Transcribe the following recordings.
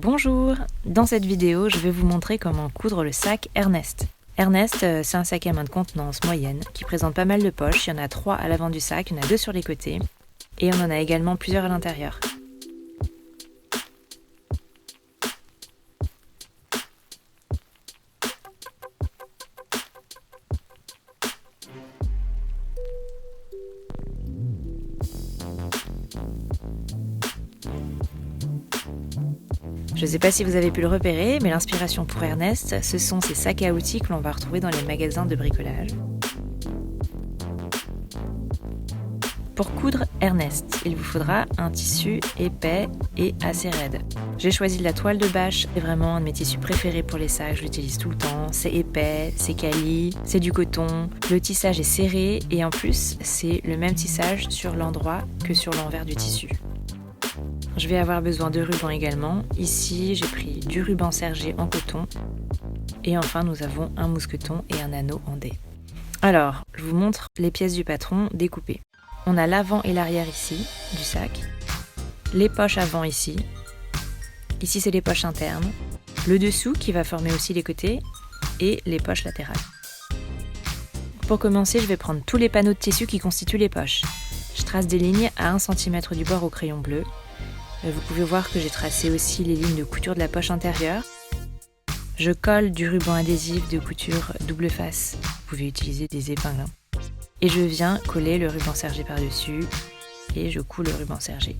Bonjour! Dans cette vidéo, je vais vous montrer comment coudre le sac Ernest. Ernest, c'est un sac à main de contenance moyenne qui présente pas mal de poches. Il y en a 3 à l'avant du sac, il y en a 2 sur les côtés et on en a également plusieurs à l'intérieur. Je ne sais pas si vous avez pu le repérer, mais l'inspiration pour Ernest, ce sont ces sacs à outils que l'on va retrouver dans les magasins de bricolage. Pour coudre Ernest, il vous faudra un tissu épais et assez raide. J'ai choisi de la toile de bâche, c'est vraiment un de mes tissus préférés pour les sacs, je l'utilise tout le temps. C'est épais, c'est quali, c'est du coton, le tissage est serré et en plus c'est le même tissage sur l'endroit que sur l'envers du tissu. Je vais avoir besoin de ruban également. Ici, j'ai pris du ruban sergé en coton. Et enfin, nous avons un mousqueton et un anneau en dés. Alors, je vous montre les pièces du patron découpées. On a l'avant et l'arrière ici, du sac. Les poches avant ici. Ici, c'est les poches internes. Le dessous qui va former aussi les côtés. Et les poches latérales. Pour commencer, je vais prendre tous les panneaux de tissu qui constituent les poches. Je trace des lignes à 1 cm du bord au crayon bleu. Vous pouvez voir que j'ai tracé aussi les lignes de couture de la poche intérieure. Je colle du ruban adhésif de couture double face. Vous pouvez utiliser des épingles. Et je viens coller le ruban sergé par-dessus. Et je couds le ruban sergé.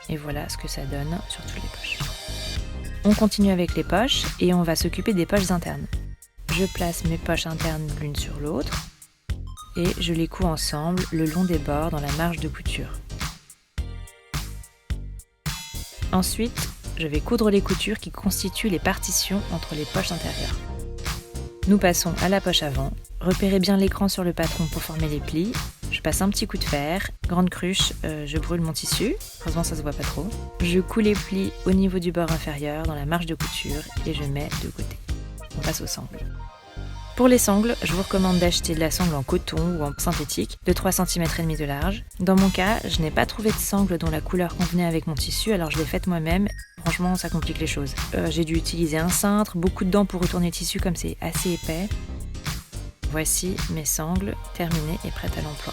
Et voilà ce que ça donne sur toutes les poches. On continue avec les poches et on va s'occuper des poches internes. Je place mes poches internes l'une sur l'autre. Et je les couds ensemble le long des bords dans la marge de couture. Ensuite, je vais coudre les coutures qui constituent les partitions entre les poches intérieures. Nous passons à la poche avant. Repérez bien l'écran sur le patron pour former les plis. Je passe un petit coup de fer. Grande cruche, je brûle mon tissu. Heureusement, ça se voit pas trop. Je couds les plis au niveau du bord inférieur dans la marge de couture et je mets de côté. On passe aux sangles. Pour les sangles, je vous recommande d'acheter de la sangle en coton ou en synthétique de 3,5 cm de large. Dans mon cas, je n'ai pas trouvé de sangle dont la couleur convenait avec mon tissu, alors je l'ai faite moi-même. Franchement, ça complique les choses. J'ai dû utiliser un cintre, beaucoup de dents pour retourner le tissu comme c'est assez épais. Voici mes sangles terminées et prêtes à l'emploi.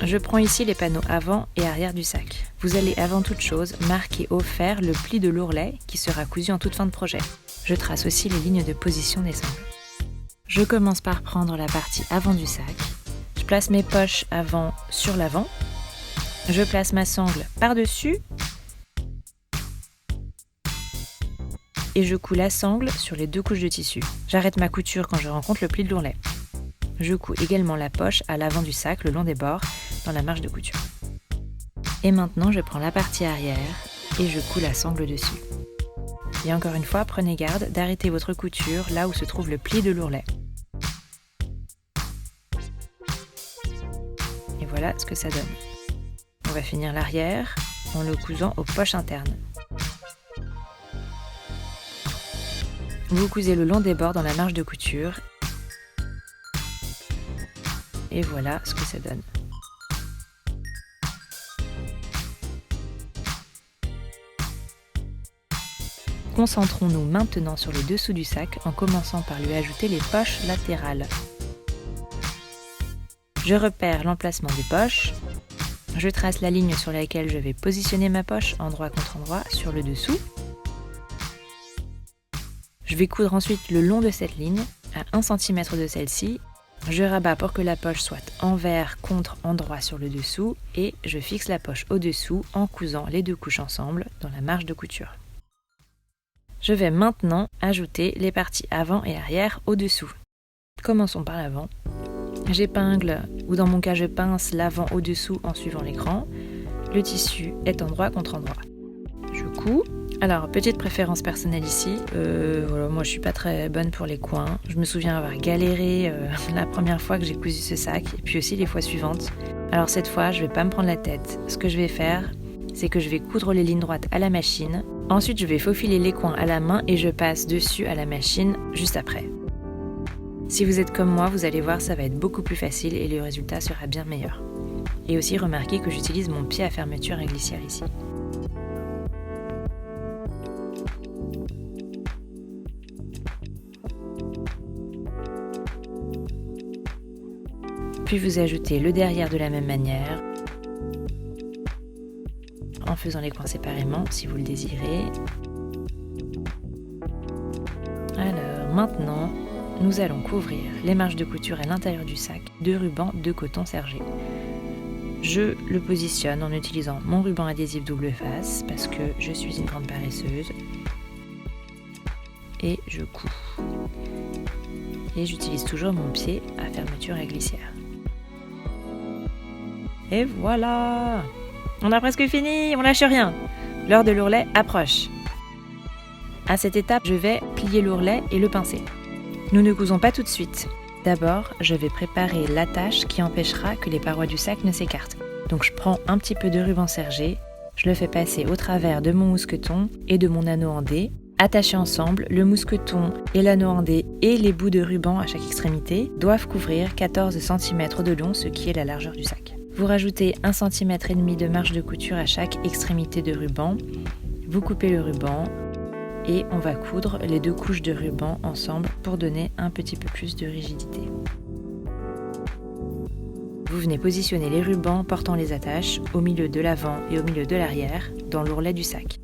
Je prends ici les panneaux avant et arrière du sac. Vous allez avant toute chose marquer au fer le pli de l'ourlet qui sera cousu en toute fin de projet. Je trace aussi les lignes de position des sangles. Je commence par prendre la partie avant du sac. Je place mes poches avant sur l'avant. Je place ma sangle par-dessus. Et je couds la sangle sur les 2 couches de tissu. J'arrête ma couture quand je rencontre le pli de l'ourlet. Je couds également la poche à l'avant du sac le long des bords dans la marge de couture. Et maintenant, je prends la partie arrière et je couds la sangle dessus. Et encore une fois, prenez garde d'arrêter votre couture là où se trouve le pli de l'ourlet. Et voilà ce que ça donne. On va finir l'arrière en le cousant aux poches internes. Vous cousez le long des bords dans la marge de couture. Et voilà ce que ça donne. Concentrons-nous maintenant sur le dessous du sac en commençant par lui ajouter les poches latérales. Je repère l'emplacement des poches. Je trace la ligne sur laquelle je vais positionner ma poche endroit contre endroit sur le dessous. Je vais coudre ensuite le long de cette ligne à 1 cm de celle-ci. Je rabats pour que la poche soit envers contre endroit sur le dessous et je fixe la poche au-dessous en cousant les 2 couches ensemble dans la marge de couture. Je vais maintenant ajouter les parties avant et arrière au-dessous. Commençons par l'avant. J'épingle, ou dans mon cas je pince l'avant au-dessous en suivant l'écran. Le tissu est endroit contre endroit. Je couds. Alors, petite préférence personnelle ici, moi je suis pas très bonne pour les coins. Je me souviens avoir galéré la première fois que j'ai cousu ce sac, et puis aussi les fois suivantes. Alors cette fois, je vais pas me prendre la tête. Ce que je vais faire, c'est que je vais coudre les lignes droites à la machine. Ensuite, je vais faufiler les coins à la main et je passe dessus à la machine juste après. Si vous êtes comme moi, vous allez voir, ça va être beaucoup plus facile et le résultat sera bien meilleur. Et aussi remarquez que j'utilise mon pied à fermeture à glissière ici. Puis vous ajoutez le derrière de la même manière, en faisant les coins séparément si vous le désirez. Alors maintenant, nous allons couvrir les marges de couture à l'intérieur du sac de ruban de coton sergé. Je le positionne en utilisant mon ruban adhésif double face parce que je suis une grande paresseuse. Et je couds. Et j'utilise toujours mon pied à fermeture à glissière. Et voilà! On a presque fini, on lâche rien. L'heure de l'ourlet approche. À cette étape, je vais plier l'ourlet et le pincer. Nous ne cousons pas tout de suite. D'abord, je vais préparer l'attache qui empêchera que les parois du sac ne s'écartent. Donc je prends un petit peu de ruban sergé, je le fais passer au travers de mon mousqueton et de mon anneau en D. Attachés ensemble, le mousqueton et l'anneau en D et les bouts de ruban à chaque extrémité doivent couvrir 14 cm de long, ce qui est la largeur du sac. Vous rajoutez 1,5 cm de marge de couture à chaque extrémité de ruban. Vous coupez le ruban et on va coudre les 2 couches de ruban ensemble pour donner un petit peu plus de rigidité. Vous venez positionner les rubans portant les attaches au milieu de l'avant et au milieu de l'arrière dans l'ourlet du sac.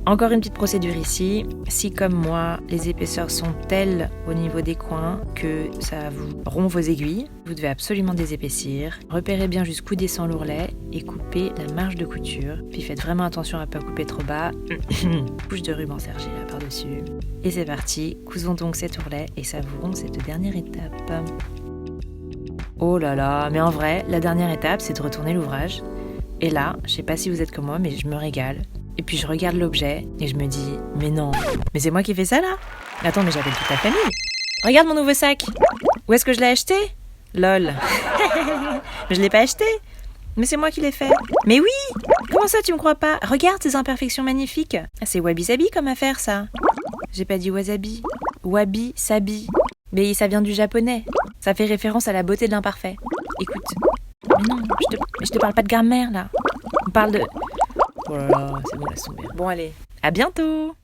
Encore une petite procédure ici, si comme moi les épaisseurs sont telles au niveau des coins que ça vous rompt vos aiguilles, vous devez absolument désépaissir. Repérez bien jusqu'où descend l'ourlet et coupez la marge de couture. Puis faites vraiment attention à ne pas couper trop bas. Couche de ruban sergé là par-dessus. Et c'est parti, cousons donc cet ourlet et savourons cette dernière étape. Oh là là, mais en vrai, la dernière étape c'est de retourner l'ouvrage. Et là, je sais pas si vous êtes comme moi, mais je me régale. Et puis je regarde l'objet et je me dis, mais non, mais c'est moi qui fais ça là? Attends, mais j'appelle toute la famille. Regarde mon nouveau sac. Où est-ce que je l'ai acheté? Lol. Mais je l'ai pas acheté. Mais c'est moi qui l'ai fait. Mais oui! Comment ça tu me crois pas? Regarde ces imperfections magnifiques. Ah, c'est wabi-sabi comme affaire ça. J'ai pas dit wasabi. Wabi-sabi. Mais ça vient du japonais. Ça fait référence à la beauté de l'imparfait. Écoute. Mais non, je te parle pas de grammaire là. On parle de... Oh là là, c'est bon, laisse tomber. Bon allez, à bientôt!